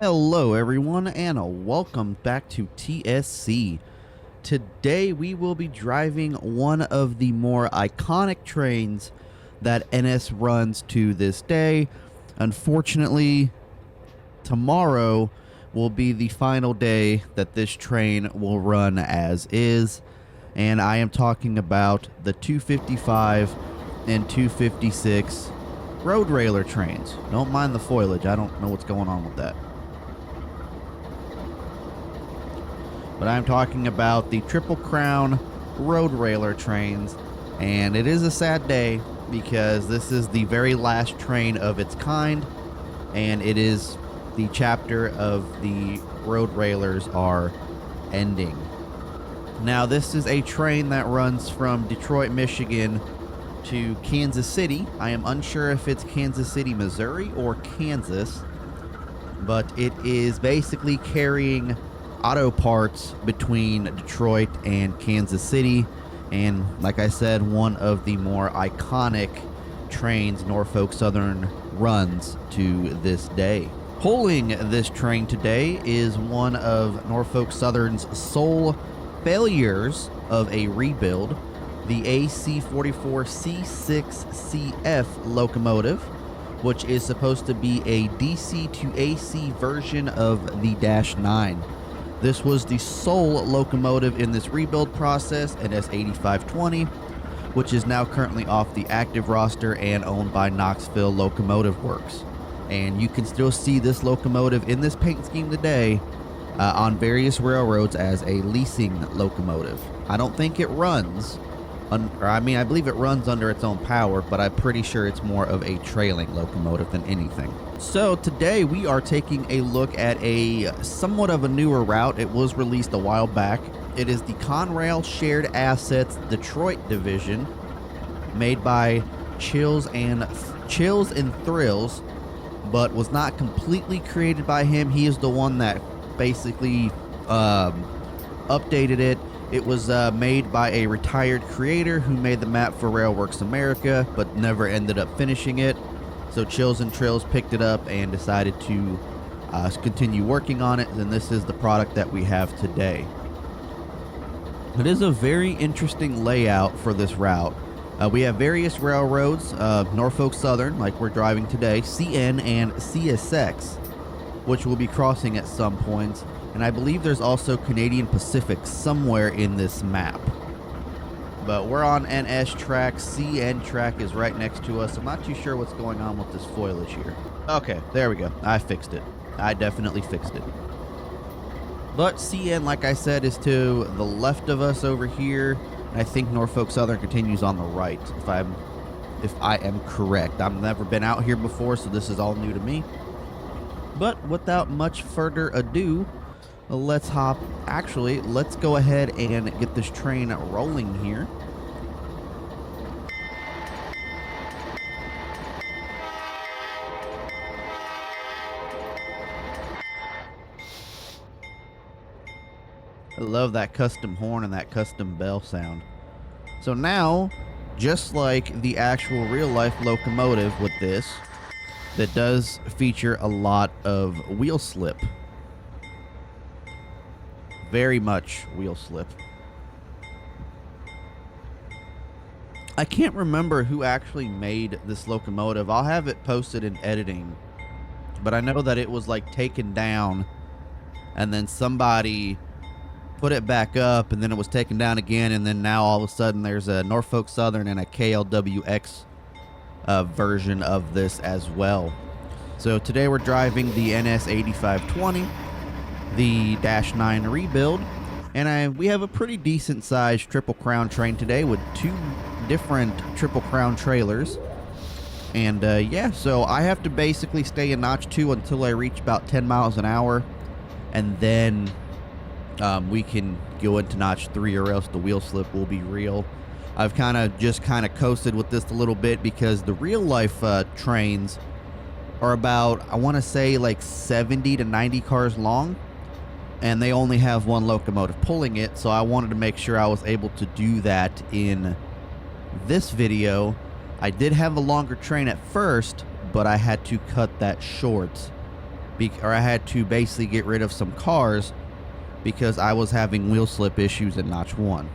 Hello everyone and welcome back to TSC. Today we will be driving one of the more iconic trains that NS runs to this day. Unfortunately, tomorrow will be the final day that this train will run as is, and I am talking about the 255 and 256 Roadrailer trains. Don't mind the foliage, I don't know what's going on with that. But I'm talking about the Triple Crown Roadrailer trains, and it is a sad day because this is the very last train of its kind, and it is the chapter of the Roadrailers are ending. Now, this is a train that runs from Detroit, Michigan to Kansas City. I am unsure if it's Kansas City, Missouri or Kansas, but it is basically carrying auto parts between Detroit and Kansas City, and like I said, one of the more iconic trains Norfolk Southern runs to this day. Pulling this train today is one of Norfolk Southern's sole failures of a rebuild, the AC44C6CF locomotive, which is supposed to be a DC to AC version of the Dash 9. This was the sole locomotive in this rebuild process, an S8520, which is now currently off the active roster and owned by Knoxville Locomotive Works. And you can still see this locomotive in this paint scheme today on various railroads as a leasing locomotive. I don't think it runs, I believe it runs under its own power, but I'm pretty sure it's more of a trailing locomotive than anything. So today we are taking a look at a somewhat of a newer route. It was released a while back. It is the Conrail Shared Assets Detroit division, made by Chills and Thrills, but was not completely created by him. He is the one that basically updated it. It was made by a retired creator who made the map for Railworks America, but never ended up finishing it. So Chills and Trills picked it up and decided to continue working on it, and this is the product that we have today. It is a very interesting layout for this route. We have various railroads, Norfolk Southern, like we're driving today, CN and CSX, which will be crossing at some points, and I believe there's also Canadian Pacific somewhere in this map. But we're on NS track. CN track is right next to us. I'm not too sure what's going on with this foliage here. Okay, there we go. I fixed it. I definitely fixed it. But CN, like I said, is to the left of us over here. And I think Norfolk Southern continues on the right, if I am correct. I've never been out here before, so this is all new to me. But without much further ado, let's go ahead and get this train rolling here. I love that custom horn and that custom bell sound. So now, just like the actual real-life locomotive with this, that does feature a lot of wheel slip. Very much wheel slip. I can't remember who actually made this locomotive. I'll have it posted in editing, but I know that it was like taken down and then somebody put it back up, and then it was taken down again, and then now all of a sudden there's a Norfolk Southern and a KLWX version of this as well. So today we're driving the NS 8520, the Dash 9 rebuild, and we have a pretty decent sized Triple Crown train today with two different Triple Crown trailers. And yeah, so I have to basically stay in notch 2 until I reach about 10 miles an hour, and then we can go into notch 3, or else the wheel slip will be real. I've just coasted with this a little bit because the real life trains are about, I want to say, like 70 to 90 cars long, and they only have one locomotive pulling it, so I wanted to make sure I was able to do that in this video. I did have a longer train at first, but I had to cut that short or I had to basically get rid of some cars because I was having wheel slip issues in Notch 1.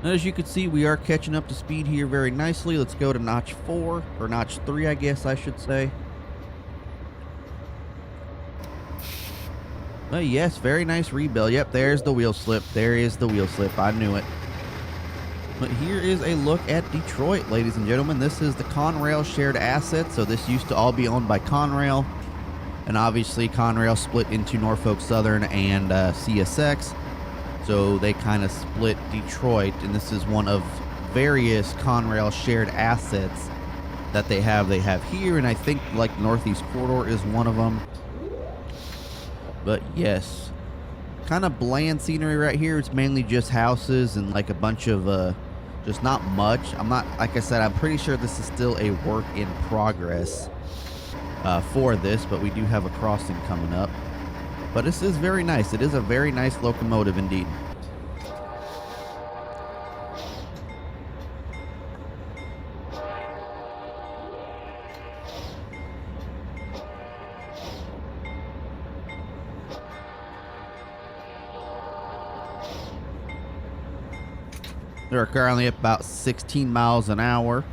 And as you can see, we are catching up to speed here very nicely. Let's go to Notch 4, or Notch 3, I guess I should say. Oh, yes, very nice rebuild. Yep, there's the wheel slip. There is the wheel slip. I knew it. But here is a look at Detroit, ladies and gentlemen. This is the Conrail Shared Assets. So this used to all be owned by Conrail. And obviously, Conrail split into Norfolk Southern and CSX. So they kind of split Detroit. And this is one of various Conrail Shared Assets that they have. They have here, and I think like Northeast Corridor is one of them. But yes, kind of bland scenery right here. It's mainly just houses and like a bunch of just not much. I'm not, like I said, I'm pretty sure this is still a work in progress for this, but we do have a crossing coming up. But this is very nice. It is a very nice locomotive indeed. They're currently at about 16 miles an hour.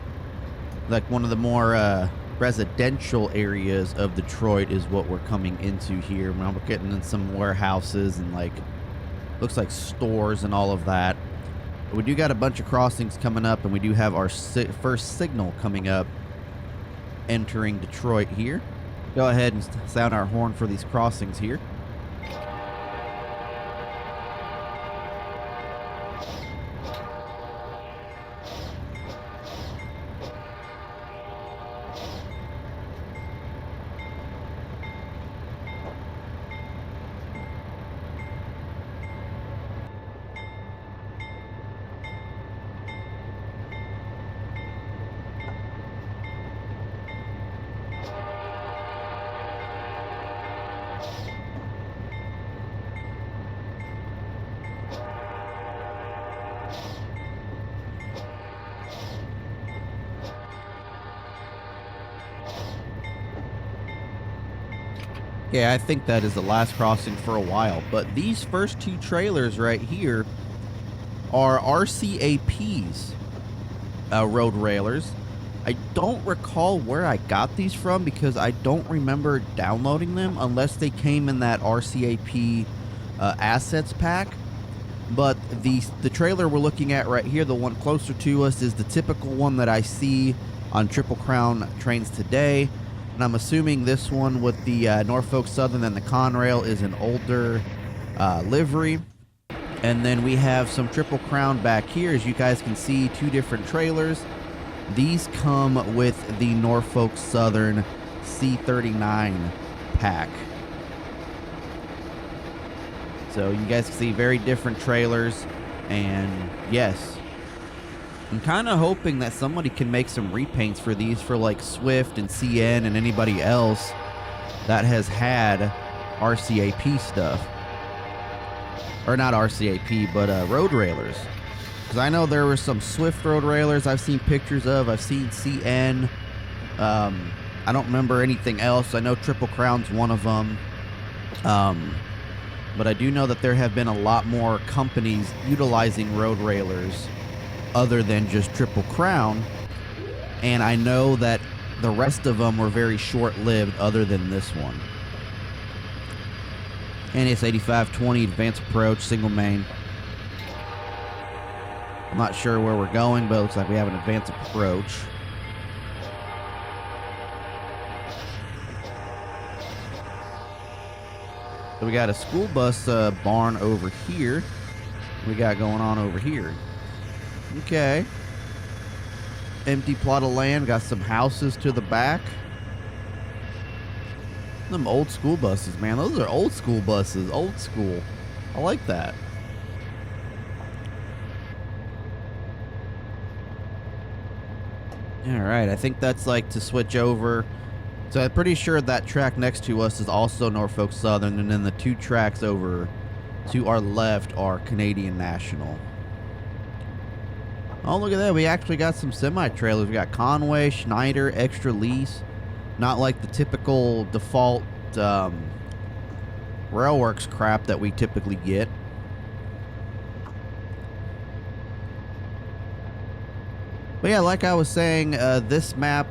Like one of the more residential areas of Detroit is what we're coming into here. We're getting in some warehouses and like, looks like stores and all of that. But we do got a bunch of crossings coming up, and we do have our first signal coming up entering Detroit here. Go ahead and sound our horn for these crossings here. Yeah, I think that is the last crossing for a while. But these first two trailers right here are RCAP's road railers. I don't recall where I got these from because I don't remember downloading them unless they came in that RCAP assets pack. But the trailer we're looking at right here, the one closer to us, is the typical one that I see on Triple Crown trains today. And I'm assuming this one with the Norfolk Southern and the Conrail is an older livery. And then we have some Triple Crown back here. As you guys can see, two different trailers. These come with the Norfolk Southern C39 pack. So you guys can see very different trailers. And yes, I'm kind of hoping that somebody can make some repaints for these for like Swift and CN and anybody else that has had RCAP stuff. Or not RCAP, but road railers. Because I know there were some Swift road railers I've seen pictures of. I've seen CN. I don't remember anything else. I know Triple Crown's one of them. But I do know that there have been a lot more companies utilizing road railers other than just Triple Crown, and I know that the rest of them were very short-lived other than this one. And it's 8520 advanced approach, single main. I'm not sure where we're going, but it looks like we have an advanced approach. So we got a school bus barn over here. We got going on over here. Okay. Empty plot of land. Got some houses to the back. Them old school buses, man. Those are old school buses. Old school. I like that. Alright, I think that's like to switch over. So I'm pretty sure that track next to us is also Norfolk Southern, and then the two tracks over to our left are Canadian National. Oh, look at that. We actually got some semi-trailers. We got Conway, Schneider, extra lease. Not like the typical default Railworks crap that we typically get. But yeah, like I was saying, this map,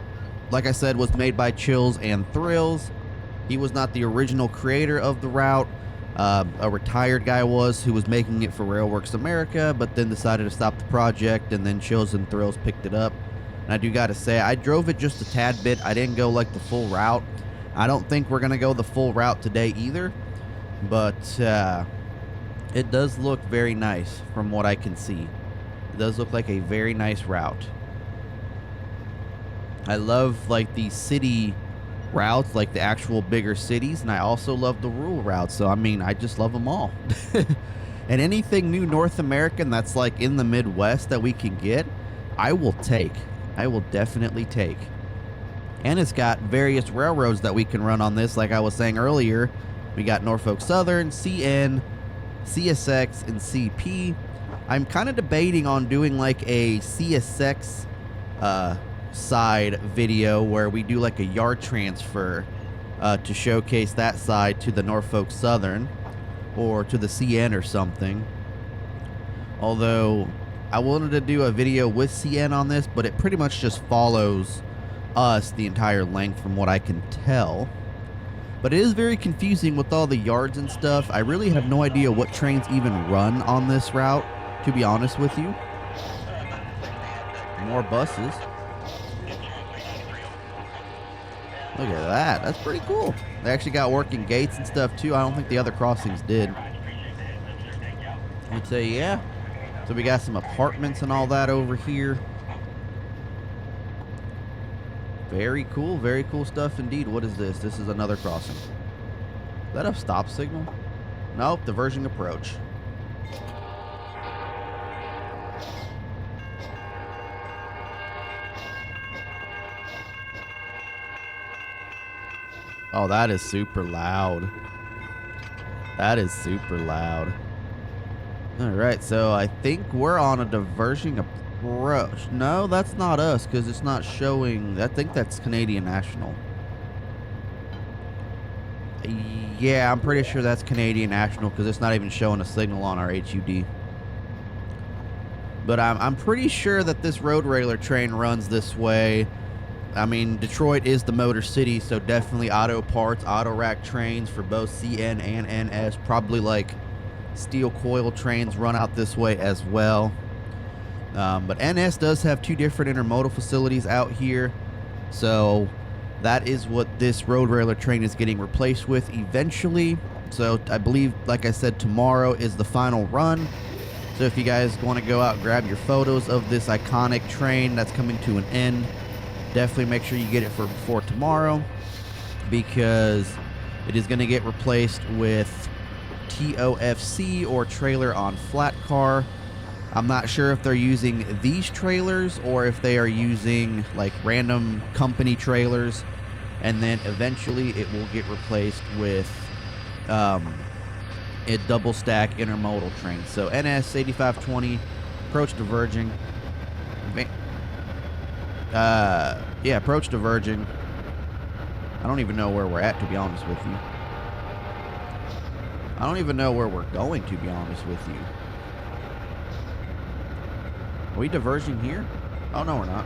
like I said, was made by Chills and Thrills. He was not the original creator of the route. A retired guy was, who was making it for Railworks America, but then decided to stop the project, and then Chills and Thrills picked it up. And I do got to say, I drove it just a tad bit. I didn't go like the full route. I don't think we're going to go the full route today either, but it does look very nice from what I can see. It does look like a very nice route. I love like the city routes, like the actual bigger cities, and I also love the rural routes. So I mean, I just love them all. And anything new North American that's like in the Midwest that we can get, I will take. I will definitely take. And it's got various railroads that we can run on this. Like I was saying earlier, we got Norfolk Southern, CN, CSX, and CP. I'm kind of debating on doing like a CSX side video where we do like a yard transfer to showcase that side to the Norfolk Southern or to the CN or something. Although I wanted to do a video with CN on this, but it pretty much just follows us the entire length from what I can tell. But it is very confusing with all the yards and stuff. I really have no idea what trains even run on this route, to be honest with you. More buses. Look at that. That's pretty cool. They actually got working gates and stuff too. I don't think the other crossings did. I'd say, yeah. So we got some apartments and all that over here. Very cool stuff indeed. What is this? This is another crossing. Is that a stop signal? Nope, diverging approach. Oh, that is super loud. That is super loud. All right, so I think we're on a diverging approach. No, that's not us because it's not showing. I think that's Canadian National. Yeah, I'm pretty sure that's Canadian National because it's not even showing a signal on our HUD. But I'm pretty sure that this Roadrailer train runs this way. I mean, Detroit is the Motor City, so definitely auto parts, auto rack trains for both CN and NS. Probably like steel coil trains run out this way as well. But NS does have two different intermodal facilities out here. So that is what this Roadrailer train is getting replaced with eventually. So I believe, like I said, tomorrow is the final run. So if you guys want to go out and grab your photos of this iconic train that's coming to an end, definitely make sure you get it for before tomorrow, because it is going to get replaced with TOFC or trailer on flat car. I'm not sure if they're using these trailers or if they are using like random company trailers, and then eventually it will get replaced with a double stack intermodal train. So NS 8520 approach diverging. Yeah, approach diverging. I don't even know where we're at, to be honest with you. I don't even know where we're going, to be honest with you. Are we diverging here? Oh, no, we're not.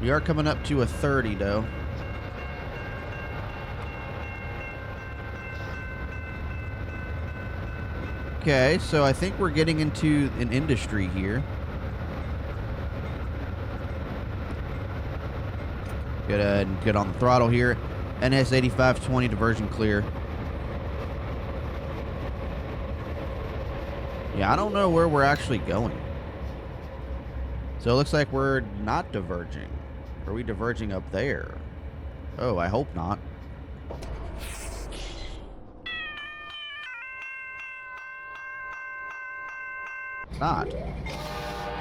We are coming up to a 30, though. Okay, so I think we're getting into an industry here. Go ahead and get on the throttle here. NS 8520 diversion clear. Yeah, I don't know where we're actually going. So it looks like we're not diverging. Are we diverging up there? Oh, I hope not. Not.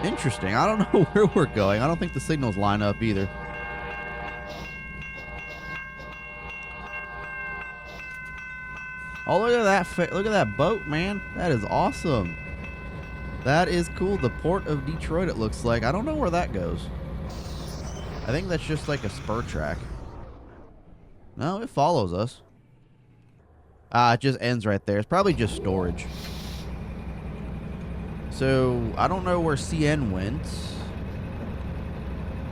Interesting. I don't know where we're going. I don't think the signals line up either. Oh, look at that boat, man. That is awesome. That is cool. The Port of Detroit, it looks like. I don't know where that goes. I think that's just like a spur track. No, it follows us. Ah, it just ends right there. It's probably just storage. So, I don't know where CN went.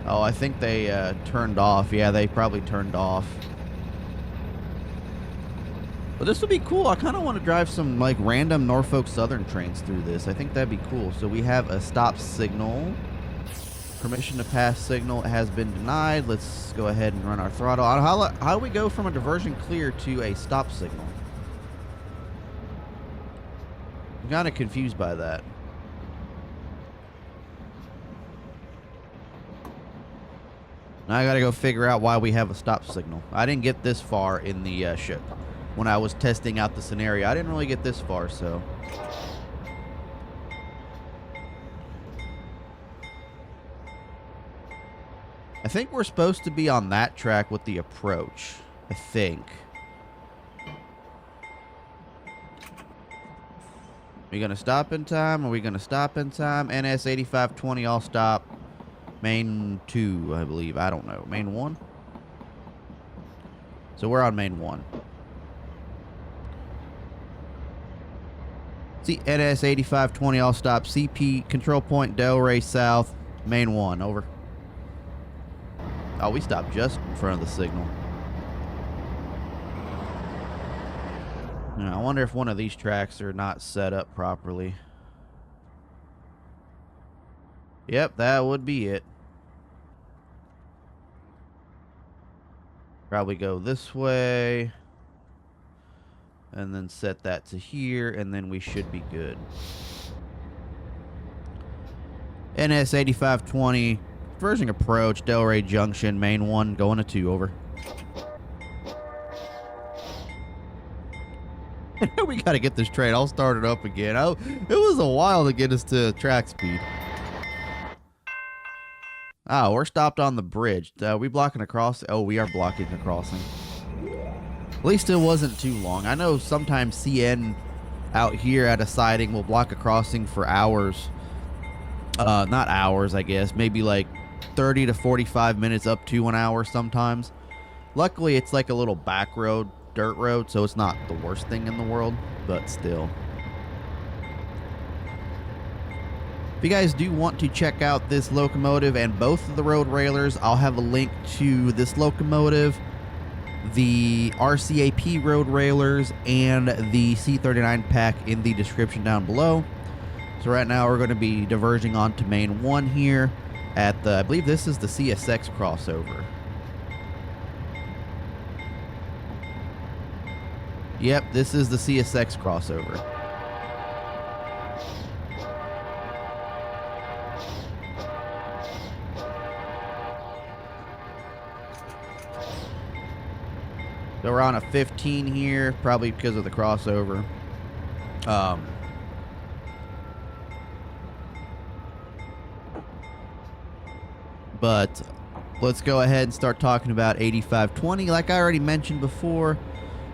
Oh, I think they turned off. Yeah, they probably turned off. But this would be cool. I kind of want to drive some like random Norfolk Southern trains through this. I think that'd be cool. So we have a stop signal. Permission to pass signal has been denied. Let's go ahead and run our throttle. How do we go from a diversion clear to a stop signal? I'm kind of confused by that. Now I got to go figure out why we have a stop signal. I didn't get this far in the ship. When I was testing out the scenario, I didn't really get this far, so. I think we're supposed to be on that track with the approach. I think. Are we going to stop in time? Are we going to stop in time? NS 8520, I'll stop. Main 2, I believe. I don't know. Main 1? So we're on main 1. NS 8520, I'll stop. CP, control point, Delray South, main 1, over. Oh, we stopped just in front of the signal. Now, I wonder if one of these tracks are not set up properly. Yep, that would be it. Probably go this way. And then set that to here, and then we should be good. NS 8520, version approach, Delray Junction, main 1, going to 2, over. We got to get this train. I'll start it up again. It was a while to get us to track speed. Oh, we're stopped on the bridge. We blocking a crossing? Oh, we are blocking a crossing. At least it wasn't too long. I know sometimes CN out here at a siding will block a crossing for hours. Not hours, I guess. Maybe like 30 to 45 minutes up to an hour sometimes. Luckily, it's like a little back road, dirt road, so it's not the worst thing in the world, but still. If you guys do want to check out this locomotive and both of the Roadrailers, I'll have a link to this locomotive, the RCAP Roadrailers, and the C39 pack in the description down below. So right now we're going to be diverging onto main 1 here at the, I believe this is the CSX crossover. Yep, this is the CSX crossover. So we're on a 15 here, probably because of the crossover. But let's go ahead and start talking about 8520. Like I already mentioned before,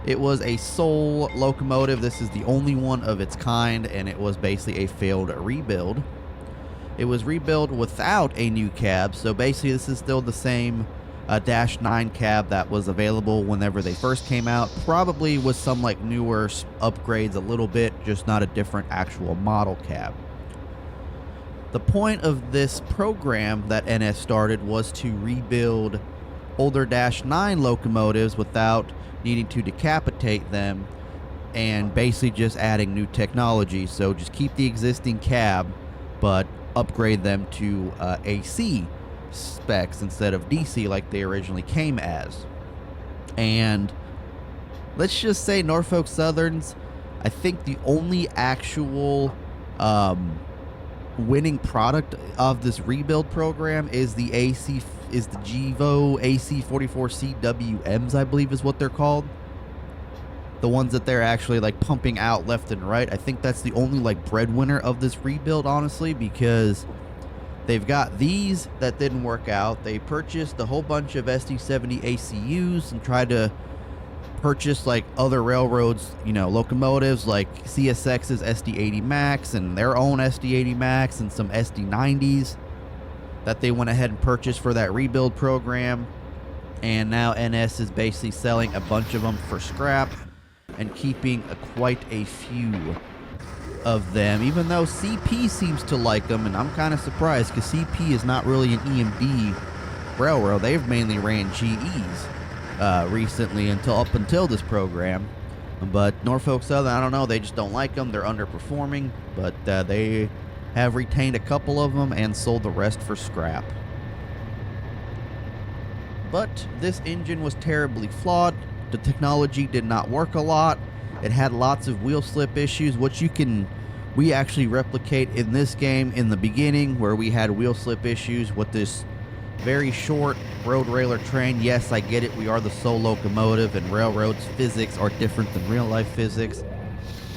it was a sole locomotive. This is the only one of its kind, and it was basically a failed rebuild. It was rebuilt without a new cab, so basically this is still the same Dash 9 cab that was available whenever they first came out, probably with some like newer upgrades a little bit, just not a different actual model cab. The point of this program that NS started was to rebuild older Dash 9 locomotives without needing to decapitate them and basically just adding new technology. So just keep the existing cab but upgrade them to AC specs instead of DC like they originally came as. And let's just say Norfolk Southerns, I think the only actual winning product of this rebuild program is the GEVO AC44CWMs, I believe is what they're called. The ones that they're actually like pumping out left and right. I think that's the only like breadwinner of this rebuild, honestly, because they've got these that didn't work out. They purchased a whole bunch of SD70 ACUs and tried to purchased like other railroads, you know, locomotives like CSX's SD80 Max and their own SD80 Max and some SD90s that they went ahead and purchased for that rebuild program. And now NS is basically selling a bunch of them for scrap and keeping quite a few of them, even though CP seems to like them, and I'm kind of surprised because CP is not really an EMD railroad. They've mainly ran GEs recently up until this program. But Norfolk Southern, I don't know, they just don't like them. They're underperforming, but they have retained a couple of them and sold the rest for scrap. But this engine was terribly flawed. The technology did not work a lot. It had lots of wheel slip issues, which we actually replicate in this game in the beginning, where we had wheel slip issues with this very short road railer train. Yes, I get it. We are the sole locomotive, and railroads physics are different than real life physics.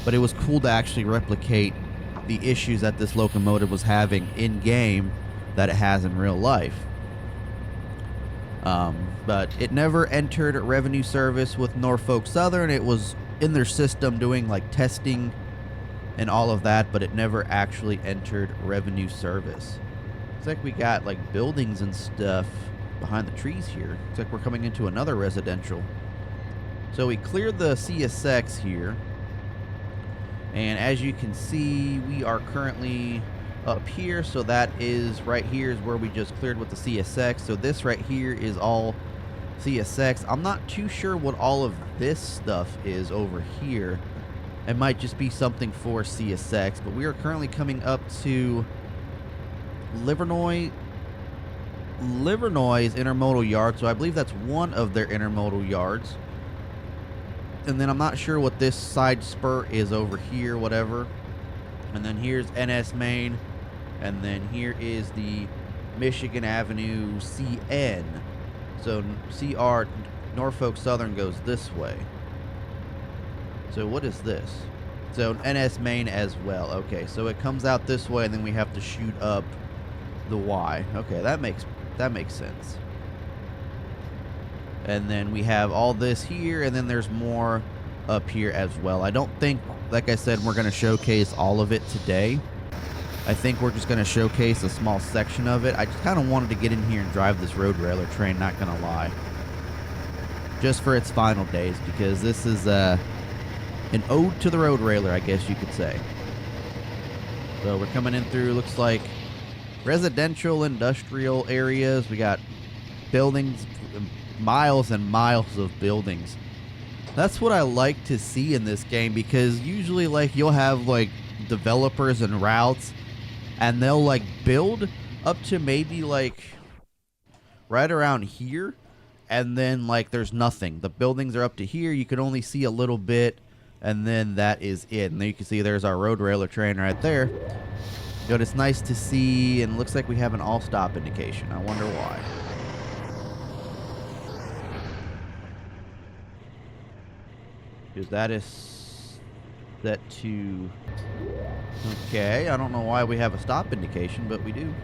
But it was cool to actually replicate the issues that this locomotive was having in game that it has in real life. But it never entered revenue service with Norfolk Southern. It was in their system doing like testing and all of that, but it never actually entered revenue service. Looks like we got like buildings and stuff behind the trees here. Looks like we're coming into another residential. So we cleared the CSX here, and as you can see, we are currently up here. So that is right here is where we just cleared with the CSX. So this right here is all CSX. I'm not too sure what all of this stuff is over here. It might just be something for CSX, but we are currently coming up to Livernois intermodal yard. So I believe that's one of their intermodal yards. And then I'm not sure what this side spur is over here, whatever. And then here's NS Main. And then here is the Michigan Avenue CN. So CR Norfolk Southern goes this way. So what is this? So NS Main as well. Okay, so it comes out this way, and then we have to shoot up the Y. Okay, that makes sense. And then we have all this here, and then there's more up here as well. I don't think, like I said, we're going to showcase all of it today. I think we're just going to showcase a small section of it. I just kind of wanted to get in here and drive this road railer train, not going to lie. Just for its final days, because this is an ode to the road railer, I guess you could say. So we're coming in through, looks like residential, industrial areas. We got buildings, miles and miles of buildings. That's what I like to see in this game, because usually like you'll have like developers and routes, and they'll like build up to maybe like right around here, and then like there's nothing. The buildings are up to here, you can only see a little bit, and then that is it. And then you can see there's our road railer train right there. But it's nice to see, and it looks like we have an all stop indication. I wonder why. Because that is set to, okay, I don't know why we have a stop indication, but we do.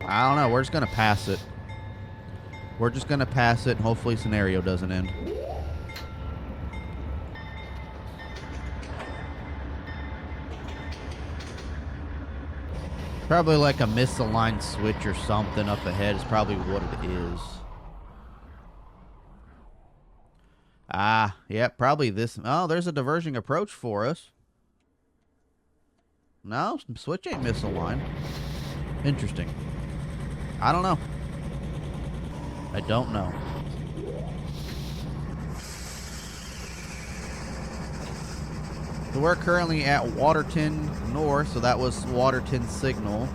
I don't know, we're just gonna pass it. We're just gonna pass it, and hopefully scenario doesn't end. Probably like a misaligned switch or something up ahead is probably what it is. Ah, yeah, probably this. Oh, there's a diverging approach for us. No, switch ain't misaligned. Interesting. I don't know. I don't know. So we're currently at Waterton North, so that was Waterton Signal.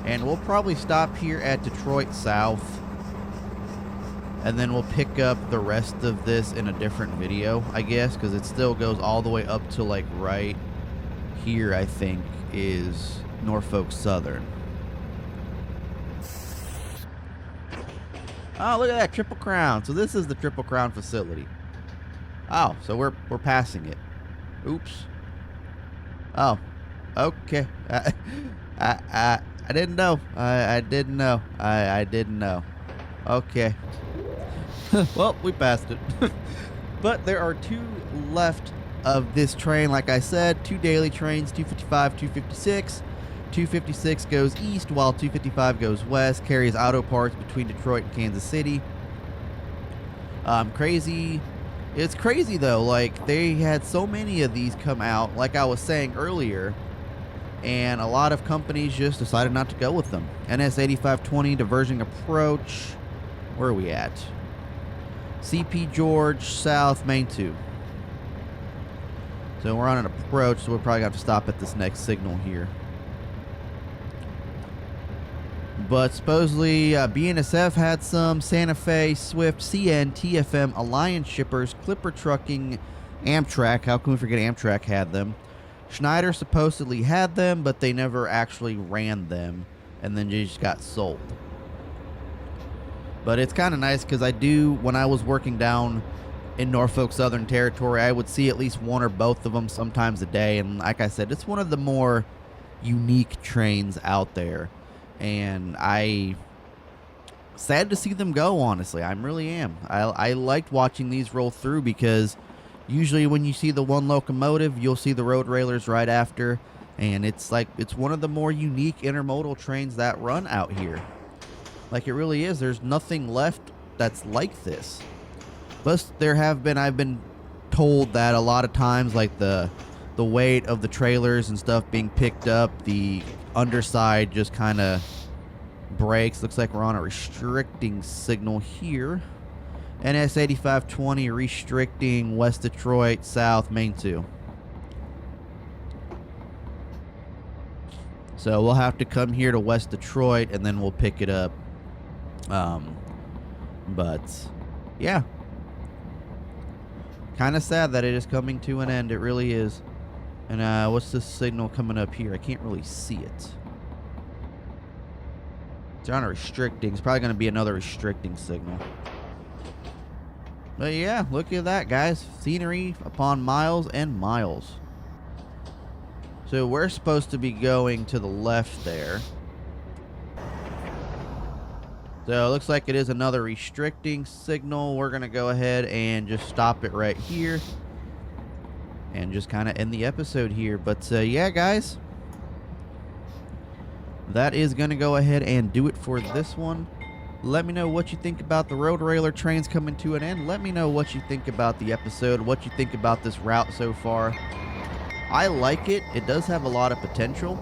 And we'll probably stop here at Detroit South. And then we'll pick up the rest of this in a different video, I guess, because it still goes all the way up to like right here, I think, is Norfolk Southern. Oh, look at that, Triple Crown. So this is the Triple Crown facility. Oh, so we're passing it. Oops. Oh, okay. I didn't know. I didn't know. I didn't know. Okay. Well, we passed it. But there are 2 left of this train. Like I said, 2 daily trains, 255, 256. 256 goes east while 255 goes west, carries auto parts between Detroit and Kansas City. Crazy. It's crazy though, like they had so many of these come out, like I was saying earlier, and a lot of companies just decided not to go with them. NS 8520 diverging approach. Where are we at? CP George South Main 2. So we're on an approach, so we'll probably have to stop at this next signal here. But supposedly BNSF had some, Santa Fe, Swift, CN, TFM, Alliance Shippers, Clipper Trucking, Amtrak. How can we forget Amtrak had them? Schneider supposedly had them, but they never actually ran them, and then they just got sold. But it's kind of nice because when I was working down in Norfolk Southern Territory, I would see at least one or both of them sometimes a day. And like I said, it's one of the more unique trains out there. And sad to see them go, honestly. I really am. I liked watching these roll through because usually when you see the one locomotive, you'll see the Roadrailers right after. And it's one of the more unique intermodal trains that run out here. Like it really is. There's nothing left that's like this. Plus, I've been told that a lot of times, like the weight of the trailers and stuff being picked up, the underside just kind of breaks. Looks like we're on a restricting signal here. NS 8520 restricting West Detroit, South Main 2. So we'll have to come here to West Detroit and then we'll pick it up. But yeah, kind of sad that it is coming to an end. It really is. And what's this signal coming up here? I can't really see it. It's on a restricting. It's probably going to be another restricting signal. But yeah, look at that, guys. Scenery upon miles and miles. So we're supposed to be going to the left there. So it looks like it is another restricting signal. We're going to go ahead and just stop it right here. And just kind of end the episode here. But yeah, guys. That is going to go ahead and do it for this one. Let me know what you think about the Roadrailer trains coming to an end. Let me know what you think about the episode. What you think about this route so far. I like it. It does have a lot of potential.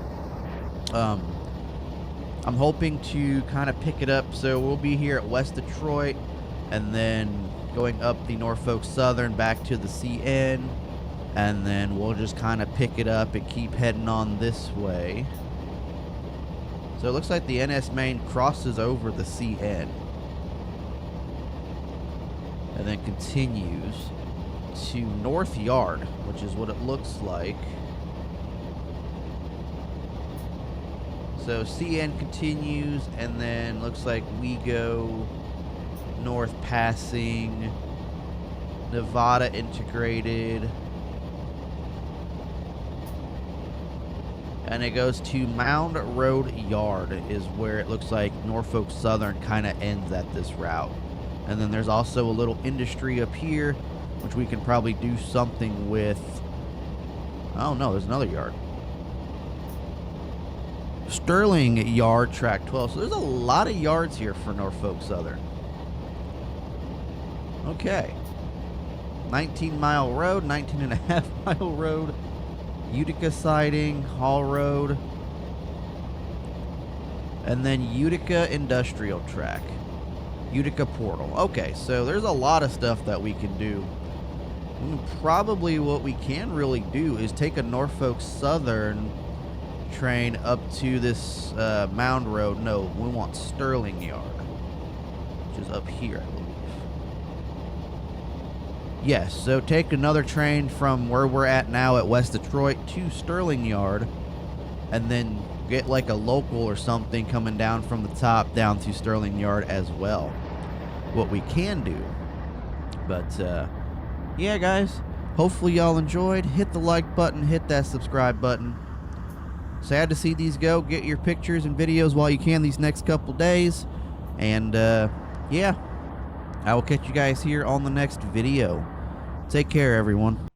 I'm hoping to kind of pick it up. So we'll be here at West Detroit. And then going up the Norfolk Southern back to the CN. And then we'll just kind of pick it up and keep heading on this way. So it looks like the NS Main crosses over the CN. And then continues to North Yard, which is what it looks like. So CN continues, and then looks like we go north passing Nevada Integrated. And it goes to Mound Road Yard is where it looks like Norfolk Southern kind of ends at this route. And then there's also a little industry up here, which we can probably do something with. Oh no, there's another yard. Sterling Yard, track 12. So there's a lot of yards here for Norfolk Southern. Okay. 19-mile road, 19.5-mile road. Utica siding, Hall Road, and then Utica Industrial Track, Utica Portal. Okay, so there's a lot of stuff that we can do. Probably what we can really do is take a Norfolk Southern train up to this Mound Road. No, we want Sterling Yard, which is up here, I believe. Yes, so take another train from where we're at now at West Detroit to Sterling Yard, and then get like a local or something coming down from the top down to Sterling Yard as well. What we can do. But, yeah, guys, hopefully y'all enjoyed. Hit the like button, hit that subscribe button. sad to see these go. Get your pictures and videos while you can these next couple days. And yeah, I will catch you guys here on the next video. Take care, everyone.